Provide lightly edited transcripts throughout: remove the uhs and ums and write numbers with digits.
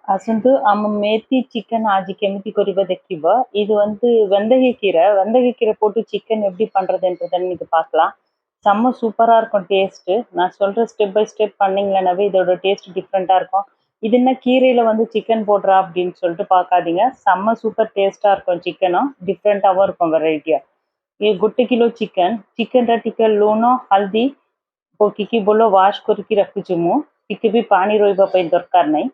ଆସନ୍ତୁ ଆମ ମେଥି ଚିକେନ୍ ଆଜି କେମିତି କରିବା ଦେଖିବା. இது வந்து வெந்தயக்கீரை போட்டு சிக்கன் எப்படி பண்ணுறதுன்றதை நீங்கள் பார்க்கலாம். செம்ம சூப்பராக இருக்கும் டேஸ்ட்டு. நான் சொல்கிற ஸ்டெப் பை ஸ்டெப் பண்ணிங்களேனாவே இதோட டேஸ்ட் டிஃப்ரெண்ட்டாக இருக்கும். இது என்ன கீரையில் வந்து சிக்கன் போடுறா அப்படின்னு சொல்லிட்டு பார்க்காதீங்க. செம்ம சூப்பர் டேஸ்ட்டாக இருக்கும் சிக்கனும். டிஃப்ரெண்ட்டாகவும் இருக்கும் வெரைட்டியாக. ये 1 किलो चिकन टिके लूण हल्दी पकिकी बोलो वाश करके रखुछु मु टिके भी पानी रोइबा पई दरकार नहीं.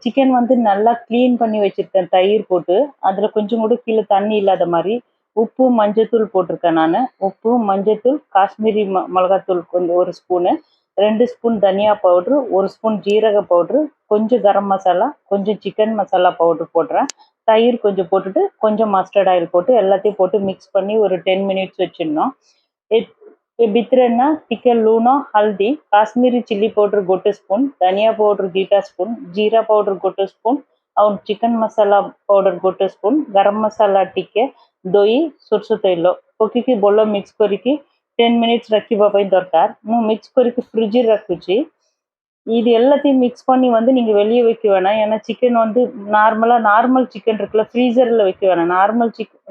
சிக்கன் வந்து நல்லா க்ளீன் பண்ணி வச்சுருக்கேன் தயிர் போட்டு. அதில் கொஞ்சம் கூட கீழே தண்ணி இல்லாத மாதிரி உப்பு மஞ்சத்தூள் போட்டிருக்கேன் நான். உப்பு மஞ்சத்தூள் காஷ்மீரி மிளகாத்தூள் கொஞ்சம் 1 ஸ்பூனு, 2 ஸ்பூன் தனியா பவுட்ரு, 1 ஸ்பூன் ஜீரக பவுட்ரு, கொஞ்சம் கரம் மசாலா, கொஞ்சம் சிக்கன் மசாலா பவுட்ரு போடுறேன். தயிர் கொஞ்சம் போட்டுட்டு கொஞ்சம் மஸ்டர்ட் ஆயில் போட்டு எல்லாத்தையும் போட்டு மிக்ஸ் பண்ணி ஒரு 10 மினிட்ஸ் வச்சிடணும். बितरना टिके लूण हल्दी काश्मीरी चिल्ली पाउडर 1 स्पून, धनिया पाउडर 1 स्पून, जीरा पाउडर 1 स्पून और चिकन मसाला पाउडर 1 स्पून, गरम मसाला टिके दही सोरष तेल पकिकी बोलो मिक्स करिकी 10 मिनिट्स रखिबा पई दरकार. मु मिक्स करिकी फ्रिज रखुची. இது எல்லாத்தையும் மிக்ஸ் பண்ணி வந்து நீங்கள் வெளியே வைக்க வேணாம். ஏன்னா சிக்கன் வந்து நார்மல் சிக்கன் இருக்குல்ல, ஃப்ரீசரில் வைக்க வேணாம்.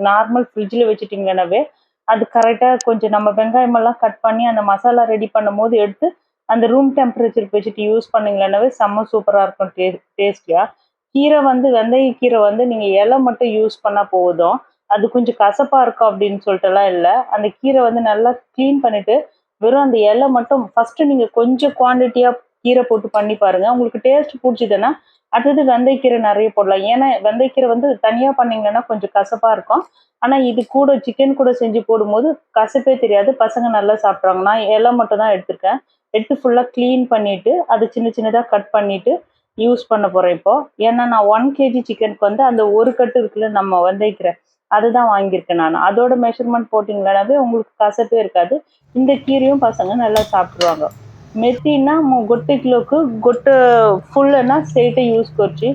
நார்மல் ஃப்ரிட்ஜில் வச்சுட்டிங்கன்னாவே அது கரெக்டாக கொஞ்சம் நம்ம வெங்காயமெல்லாம் கட் பண்ணி அந்த மசாலா ரெடி பண்ணும் போது எடுத்து அந்த ரூம் டெம்பரேச்சருக்கு வச்சுட்டு யூஸ் பண்ணிங்களேனாவே செம்ம சூப்பராக இருக்கும் டேஸ்டியாக. கீரை வந்து வெந்தயக்கீரை வந்து நீங்கள் இலை மட்டும் யூஸ் பண்ணால் போதும். அது கொஞ்சம் கசப்பாக இருக்கும் அப்படின்னு சொல்லிட்டுலாம் இல்லை. அந்த கீரை வந்து நல்லா க்ளீன் பண்ணிவிட்டு வெறும் அந்த இலை மட்டும் ஃபஸ்ட்டு நீங்கள் கொஞ்சம் குவான்டிட்டியாக கீரை போட்டு பண்ணி பாருங்கள். உங்களுக்கு டேஸ்ட் பிடிச்சிதுன்னா அடுத்தது வெந்தயக்கீரை நிறைய போடலாம். ஏன்னா வெந்தயக்கீரை வந்து தனியாக பண்ணிங்கன்னா கொஞ்சம் கசப்பாக இருக்கும். ஆனால் இது கூட சிக்கன் கூட செஞ்சு போடும்போது கசப்பே தெரியாது, பசங்க நல்லா சாப்பிட்றாங்க. நான் இலை மட்டும் தான் எடுத்திருக்கேன். எடுத்து ஃபுல்லாக க்ளீன் பண்ணிவிட்டு அது சின்ன சின்னதாக கட் பண்ணிவிட்டு யூஸ் பண்ண போகிறேன் இப்போது. ஏன்னா நான் 1 kg சிக்கனுக்கு வந்து அந்த ஒரு கட்டு இருக்குல்ல நம்ம வெந்தயக்கீரை அதுதான் வாங்கியிருக்கேன் நான். அதோட மெஷர்மெண்ட் போட்டிங்களாவே உங்களுக்கு கசப்பே இருக்காது. இந்த கீரையும் பசங்க நல்லா சாப்பிடுவாங்க. मेथीना 1 किलोକୁ ଗୋଟେ ଫୁଲ୍ ନା ସେଇଟା ୟୁଜ୍ କରୁଛି.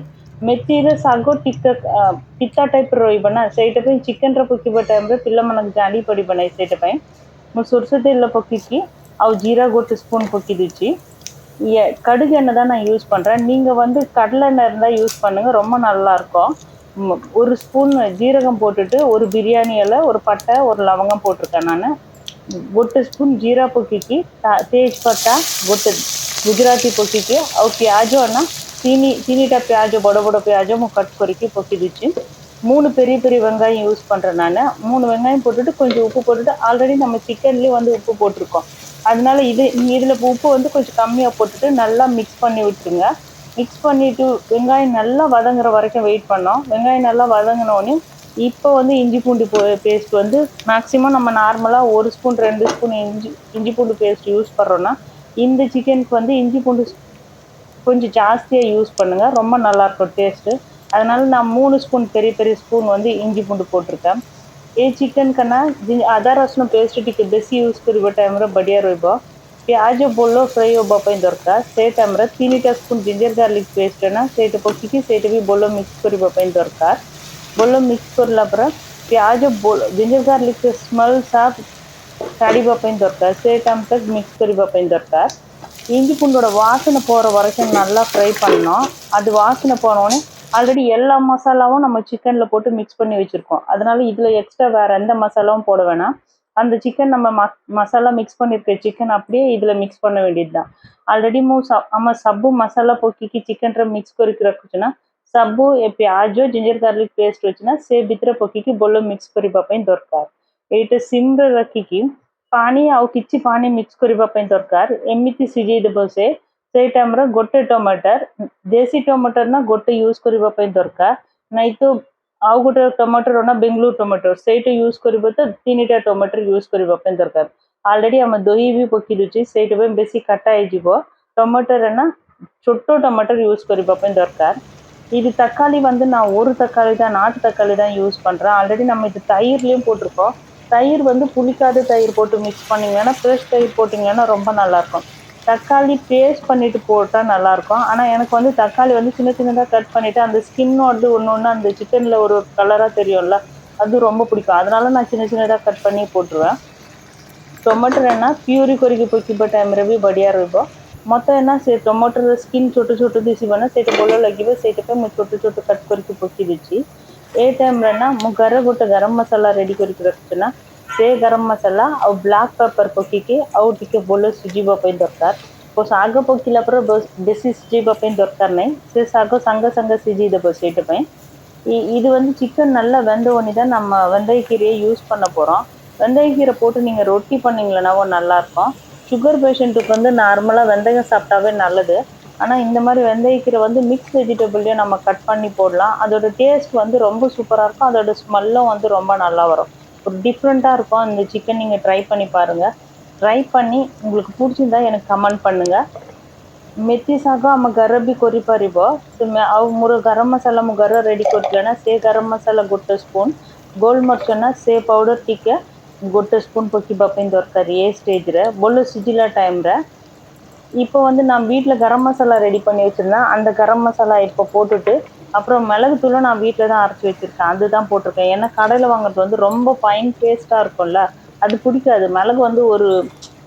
मेथीରେ ଶାଗ ପିତା ଟାଇପ୍ର ରହିବ ନା, ସେଇଟା ପାଇଁ ଚିକେନ୍ର ପକାଇବା ଟାଇମ୍ରେ ପିଲାମାନଙ୍କୁ ଜାଣି ପଡ଼ିବ ନାହିଁ. ସେଇଟା ପାଇଁ ମୁଁ ସୋରିଷ ତେଲ ପକାଇକି ଆଉ ஜீரா 1 ஸ்பூன் பக்கி வச்சு கடுகு எண்ணெய் தான் நான் யூஸ் பண்ணுறேன். நீங்கள் வந்து கடலை எண்ணெய் இருந்தால் யூஸ் பண்ணுங்கள், ரொம்ப நல்லாயிருக்கும். 1 ஸ்பூன் ஜீரகம் போட்டுட்டு ஒரு பிரியாணி இலை, ஒரு பட்டை, ஒரு லவங்கம் போட்டிருக்கேன் நான். 1 स्पून जीरा पकी तेज पत्ता 1 गुजराती पकी और प्याज ना तीनीटा प्याज बड़ बड़ प्याज कट करके पकी दीची. 3 பெரிய பெரிய வெங்காயம் யூஸ் பண்ணுறேன் நான். 3 வெங்காயம் போட்டுட்டு கொஞ்சம் உப்பு போட்டுட்டு ஆல்ரெடி நம்ம சிக்கன்லேயே வந்து உப்பு போட்டிருக்கோம். அதனால இதில் உப்பு வந்து கொஞ்சம் கம்மியாக போட்டுட்டு நல்லா மிக்ஸ் பண்ணி விட்டுருங்க. மிக்ஸ் பண்ணிவிட்டு வெங்காயம் நல்லா வதங்குற வரைக்கும் வெயிட் பண்ணோம். வெங்காயம் நல்லா வதங்கினோடனே இப்போ வந்து இஞ்சி பூண்டு பேஸ்ட் வந்து மேக்ஸிமம் நம்ம நார்மலாக 1 ஸ்பூன் 2 ஸ்பூன் இஞ்சி பூண்டு பேஸ்ட் யூஸ் பண்ணுறோன்னா இந்த சிக்கனுக்கு வந்து இஞ்சி பூண்டு கொஞ்சம் ஜாஸ்தியாக யூஸ் பண்ணுங்கள், ரொம்ப நல்லாயிருக்கும் டேஸ்ட்டு. அதனால் நான் 3 ஸ்பூன் பெரிய பெரிய ஸ்பூன் வந்து இஞ்சி பூண்டு போட்டிருக்கேன். ये चिकन करना अदा रसुण पेस्ट टिके बेसी यूज करबा टाइम रे बढ़िया रहबो. प्याज बोलो फ्राई होबा पई दरकार. से टाइम रे 3 स्पून जिंजर गार्लिक पेस्ट ना सेट पकिकी सेट भी बोलो मिक्स करबा पई दरकार. बोलो मिक्स करला पर प्याज बोलो जिंजर गार्लिक के स्मेल साफ छाड़ीबा पई दरकार. से टाइम तक मिक्स करबा पई दरकार. இஞ்சி பூண்டோட வாசனை போகிற வரைக்கும் நல்லா ஃப்ரை பண்ணோம். அது வாசனை போனோடனே ஆல்ரெடி எல்லா மசாலாவும் நம்ம சிக்கனில் போட்டு மிக்ஸ் பண்ணி வச்சுருக்கோம். அதனால இதில் எக்ஸ்ட்ரா வேறு எந்த மசாலாவும் போட வேணாம். அந்த சிக்கன் நம்ம மசாலா மிக்ஸ் பண்ணியிருக்க சிக்கன் அப்படியே இதில் மிக்ஸ் பண்ண வேண்டியது தான். ஆல்ரெडी நம்ம சப்பு மசாலா पकीकी चिकन मिक्स करके रखुचुना सबू प्याज जिंजर गार्लिक पेस्ट वचना से भितर पकीकी बोलो मिक्स करबा पई दरकार. एटा सिम रे रखिकी पानी आउ किछि पानी मिक्स करबा पई दरकार. एमिति सिझेई देबो से टाइम रे 1 टमाटर देसी टमाटर ना 1 यूज करबा पई दरकार. नहीं तो आउ 1 टमाटर ना बेंगलुरु टमाटर सेटा यूज करबो तो 3टा टमाटर यूज करबा पई दरकार. ऑलरेडी हम दही भी पकी दुची सेटा पे बेसी खट्टा हे जिवो. टमाटर ना छोटो टमाटर यूज करबा पई दरकार. இது தக்காளி வந்து நான் ஒரு தக்காளி தான், நாட்டு தக்காளி தான் யூஸ் பண்ணுறேன். ஆல்ரெடி நம்ம இது தயிர்லேயும் போட்டிருக்கோம். தயிர் வந்து புளிக்காத தயிர் போட்டு மிக்ஸ் பண்ணிங்கன்னா ஃப்ரெஷ் தயிர் போட்டிங்கன்னா ரொம்ப நல்லாயிருக்கும். தக்காளி பேஸ்ட் பண்ணிவிட்டு போட்டால் நல்லாயிருக்கும். ஆனால் எனக்கு வந்து தக்காளி வந்து சின்ன சின்னதாக கட் பண்ணிவிட்டு அந்த ஸ்கின்னோடு ஒன்று அந்த சிக்கனில் ஒரு கலராக தெரியும்ல, அது ரொம்ப பிடிக்கும். அதனால நான் சின்ன சின்னதாக கட் பண்ணி போட்டுருவேன். टमाटर है ना प्यूरी करके पकीबा टाइम रे भी बढ़िया रहबो. ମତେ ନା ସେ ଟମାଟୋର ସ୍କିନ୍ ଛୋଟ ଛୋଟ ଦିଶିବ ନା, ସେଇଟା ଭଲ ଲାଗିବ, ସେଇଟା ପାଇଁ ମୁଁ ଛୋଟ ଛୋଟ କଟ୍ କରିକି ପକେଇ ଦେଇଛି। ଏ ଟାଇମ୍ରେ ନା ମୁଁ ଗୋଟେ ଗରମ ମସଲା ରେଡ଼ି କରିକି ରଖିଛି ନା, ସେ ଗରମ ମସଲା ଆଉ ବ୍ଲାକ୍ ପେପର ପକେଇକି ଆଉ ଟିକେ ଭଲ ସିଝିବା ପାଇଁ ଦରକାର। ଶାଗ ପକେଇଲା ପରେ ବେଶୀ ସିଝିବା ପାଇଁ ଦରକାର ନାହିଁ, ସେ ଶାଗ ସାଙ୍ଗେ ସାଙ୍ଗେ ସିଝିଦେବ। ସେଇଟା ପାଇଁ இது வந்து சிக்கன் நல்லா வெந்த உடனே தான் நம்ம வெந்தயக்கீரையை யூஸ் பண்ண போகிறோம். வெந்தயக்கீரை போட்டு நீங்கள் ரொட்டி பண்ணிங்களேனாவோ நல்லாயிருக்கும். சுகர் பேஷண்ட்டுக்கு வந்து நார்மலாக வெந்தயம் சாப்பிட்டாவே நல்லது. ஆனால் இந்த மாதிரி வெந்தயக்கீரை வந்து மிக்ஸ் வெஜிடபிள்லேயும் நம்ம கட் பண்ணி போடலாம். அதோட டேஸ்ட் வந்து ரொம்ப சூப்பராக இருக்கும். அதோட ஸ்மெல்லும் வந்து ரொம்ப நல்லா வரும். ஒரு டிஃப்ரெண்ட்டாக இருக்கும். இந்த சிக்கன் நீங்கள் ட்ரை பண்ணி பாருங்கள். ட்ரை பண்ணி உங்களுக்கு பிடிச்சிருந்தா எனக்கு கமெண்ட் பண்ணுங்கள். मेथी शाग आम घर भी कर गरम मसाला मु घर रेडी कर से गरम मसाला गोटे स्पून गोलमर्च ना से पाउडर टिके गोटे स्पून पकड़ दरकार ये स्टेज रे बोलो सिझिला टाइम रे இப்போ வந்து நான் வீட்டில் கரம் மசாலா ரெடி பண்ணி வச்சுருந்தேன். அந்த கரம் மசாலா இப்போ போட்டுட்டு அப்புறம் மிளகுத்தூளும் நான் வீட்டில் தான் அரைச்சி வச்சுருக்கேன். அதுதான் போட்டிருக்கேன். ஏன்னா கடையில் வாங்குறது வந்து ரொம்ப ஃபைன் பேஸ்ட்டாக இருக்கும்ல, அது பிடிக்காது. மிளகு வந்து ஒரு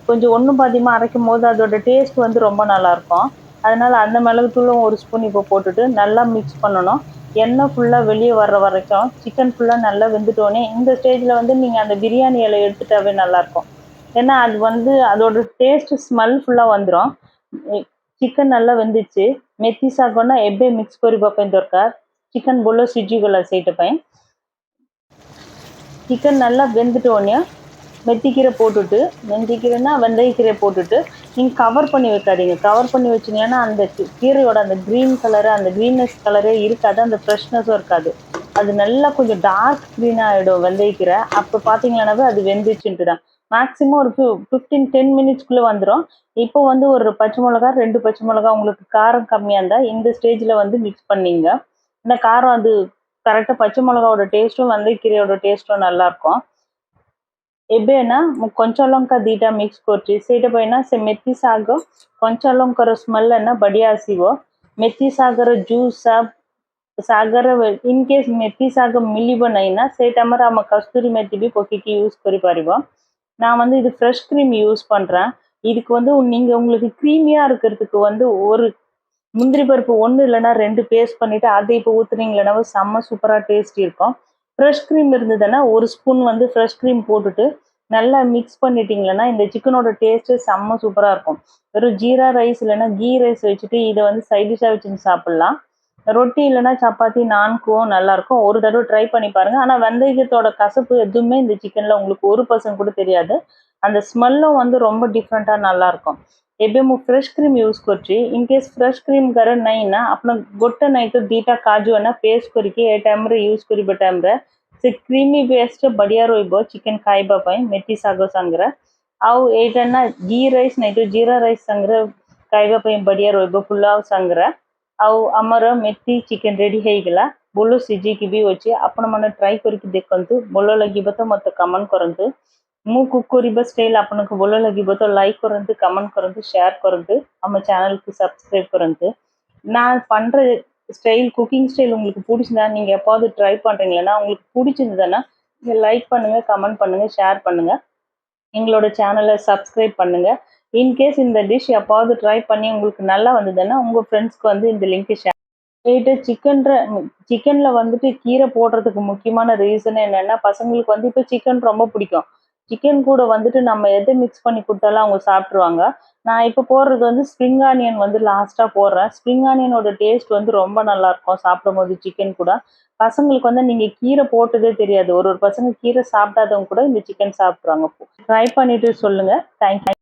கொஞ்சம் ஒன்றும் பாதியமாக அரைக்கும் போது அதோட டேஸ்ட் வந்து ரொம்ப நல்லாயிருக்கும். அதனால் அந்த மிளகுத்தூளும் ஒரு ஸ்பூன் இப்போ போட்டுட்டு நல்லா மிக்ஸ் பண்ணணும். எண்ணெய் ஃபுல்லாக வெளியே வர்ற வரைக்கும் சிக்கன் ஃபுல்லாக நல்லா வெந்துட்டோன்னே இந்த ஸ்டேஜில் வந்து நீங்கள் அந்த பிரியாணி இலை எடுத்துட்டாவே நல்லாயிருக்கும். ஏன்னா அது வந்து அதோட டேஸ்ட் ஸ்மெல் ஃபுல்லாக வந்துடும். ଚିକେନ୍ நல்லா வெந்துச்சு. ମେଥି ଶାଗ ନା ଏବେ ମିକ୍ସ କରିବା ପାଇଁ ଦରକାର। ଚିକେନ୍ ଭଲ ସିଝିଗଲା ସେଇଟା ପାଇଁ। சிக்கன் நல்லா வெந்துட்டோன்னே மெத்திக்கீரை போட்டுட்டு, மெந்திக்கீரைனா வெந்தயக்கீரை போட்டுட்டு நீங்கள் கவர் பண்ணி வைக்காதீங்க. கவர் பண்ணி வச்சிங்கன்னா அந்த கீரையோட அந்த க்ரீன் கலரு அந்த க்ரீனஸ் கலரே இருக்காது, அந்த ஃப்ரெஷ்னஸும் இருக்காது. அது நல்லா கொஞ்சம் டார்க் க்ரீனாக ஆகிடும் வெந்தயக்கீரை. அப்போ பார்த்தீங்கன்னாவே அது வெந்துச்சுன்ட்டு தான். மேக்ஸிமம் ஒரு 10 மினிட்ஸ்க்குள்ளே வந்துடும். இப்போ வந்து ஒரு பச்சை மிளகா 2 பச்சை மிளகா உங்களுக்கு காரம் கம்மியாக இருந்தால் இந்த ஸ்டேஜில் வந்து மிக்ஸ் பண்ணிங்க. இந்த காரம் அது கரெக்டாக பச்சை மிளகாவோட டேஸ்ட்டும் வெந்தயக்கீரையோட டேஸ்ட்டும் நல்லாயிருக்கும்। ଏବେ ନା ମୁଁ କଞ୍ଚା ଲଙ୍କା ଦୁଇଟା ମିକ୍ସ କରୁଛି। ସେଇଟା ପାଇଁ ନା ସେ ମେଥି ଶାଗ କଞ୍ଚା ଲଙ୍କାର ସ୍ମେଲ୍ ନା ବଢ଼ିଆ ଆସିବ। ମେଥି ଶାଗର ଜୁସ୍ ଶାଗର ଇନ୍ କେସ୍ ମେଥି ଶାଗ ମିଳିବ ନାହିଁ ନା ସେଇ ଟାଇମ୍ରେ நம்ம கஸ்தூரி மெத்தி ବି பக்கி யூஸ் பண்ணிப்பாருவோம்। நான் வந்து இது ஃப்ரெஷ் க்ரீம் யூஸ் பண்ணுறேன்। இதுக்கு வந்து நீங்கள் உங்களுக்கு க்ரீமியாக இருக்கிறதுக்கு வந்து ஒரு முந்திரி பருப்பு 1 இல்லைன்னா 2 பேஸ்ட் பண்ணிவிட்டு அதை இப்போ ஊற்றுனீங்களேனா செம்ம சூப்பராக டேஸ்ட் இருக்கும்। ஃப்ரெஷ் க்ரீம் இருந்ததுன்னா ஒரு ஸ்பூன் வந்து ஃப்ரெஷ் க்ரீம் போட்டுட்டு நல்லா மிக்ஸ் பண்ணிட்டீங்களன்னா இந்த சிக்கனோட டேஸ்ட்டு செம்ம சூப்பராக இருக்கும்। வெறும் ஜீரா ரைஸ் இல்லைன்னா கீ ரைஸ் வச்சுட்டு இதை வந்து சைட் டிஷ்ஷாக வச்சுன்னு சாப்பிட்லாம்। ரொட்டி இல்லைன்னா சப்பாத்தி நான்கும் நல்லாயிருக்கும்। ஒரு தடவை ட்ரை பண்ணி பாருங்கள்। ஆனால் வெந்தயத்தோட கசப்பு எதுவுமே இந்த சிக்கனில் உங்களுக்கு 1% கூட தெரியாது। அந்த ஸ்மெல்லும் வந்து ரொம்ப டிஃப்ரெண்ட்டாக நல்லாயிருக்கும்। ଏବେ ମୁଁ ଫ୍ରେଶ୍ କ୍ରିମ୍ ୟୁଜ୍ କରୁଛି। ଇନ୍ କେସ୍ ଫ୍ରେଶ୍ କ୍ରିମ୍ ଘରେ ନାହିଁ ନା ଆପଣ ଗୋଟେ ନାହିଁ ତ 2ଟା କାଜୁ ନା ପେଷ୍ଟ କରିକି ଏ ଟାଇମ୍ରେ ୟୁଜ୍ କରିବା ଟାଇମ୍ରେ ସେ କ୍ରିମି ବେଷ୍ଟ ବଢ଼ିଆ ରହିବ ଚିକେନ୍ ଖାଇବା ପାଇଁ ମେଥି ଶାଗ ସାଙ୍ଗରେ। ଆଉ ଏଇଟା ନା ଘି ରାଇସ୍ ନାହିଁ ତ ଜିରା ରାଇସ୍ ସାଙ୍ଗରେ ଖାଇବା ପାଇଁ ବଢ଼ିଆ ରହିବ ପୁଲାଉ ସାଙ୍ଗରେ। ଆଉ ଆମର ମେଥି ଚିକେନ୍ ରେଡ଼ି ହେଇଗଲା। ଭଲ ସିଝିକି ବି ଅଛି। ଆପଣମାନେ ଟ୍ରାଏ କରିକି ଦେଖନ୍ତୁ। ଭଲ ଲାଗିବ ତ ମୋତେ କମେଣ୍ଟ କରନ୍ତୁ। ମୁଁ କୁକ୍ କରିବା ଷ୍ଟାଇଲ୍ ଆପଣଙ୍କୁ ଭଲ ଲାଗିବ ତ லைக் କରନ୍ତୁ, கமெண்ட் କରନ୍ତୁ, ஷேர் କରନ୍ତୁ, நம்ம சேனலுக்கு சப்ஸ்கிரைப் କରନ୍ତୁ। நான் பண்ணுற ஸ்டைல் குக்கிங் ஸ்டைல் உங்களுக்கு பிடிச்சிருந்தா நீங்கள் எப்போது ட்ரை பண்ணுறீங்களா உங்களுக்கு பிடிச்சிருந்ததுன்னா நீங்கள் லைக் பண்ணுங்கள், கமெண்ட் பண்ணுங்கள், ஷேர் பண்ணுங்கள், எங்களோட சேனலை சப்ஸ்கிரைப் பண்ணுங்கள்। இன்கேஸ் இந்த டிஷ் எப்போது ட்ரை பண்ணி உங்களுக்கு நல்லா வந்ததுன்னா உங்கள் ஃப்ரெண்ட்ஸ்க்கு வந்து இந்த லிங்க் ஷேர் போயிட்டு சிக்கனில் வந்துட்டு கீரை போடுறதுக்கு முக்கியமான ரீசன் என்னென்னா பசங்களுக்கு வந்து இப்போ சிக்கன் ரொம்ப பிடிக்கும்। சிக்கன் கூட வந்துட்டு நம்ம எதை மிக்ஸ் பண்ணி கொடுத்தாலும் அவங்க சாப்பிட்ருவாங்க। நான் இப்போ போடுறது வந்து ஸ்ப்ரிங் ஆனியன் வந்து லாஸ்ட்டாக போடுறேன்। ஸ்ப்ரிங் ஆனியனோட டேஸ்ட் வந்து ரொம்ப நல்லாயிருக்கும் சாப்பிடும் போது சிக்கன் கூட। பசங்களுக்கு வந்து நீங்கள் கீரை போட்டதே தெரியாது। ஒரு பசங்க கீரை சாப்பிடாதவங்க கூட இந்த சிக்கன் சாப்பிட்ருவாங்க। ட்ரை பண்ணிவிட்டு சொல்லுங்கள்। தேங்க்யூ।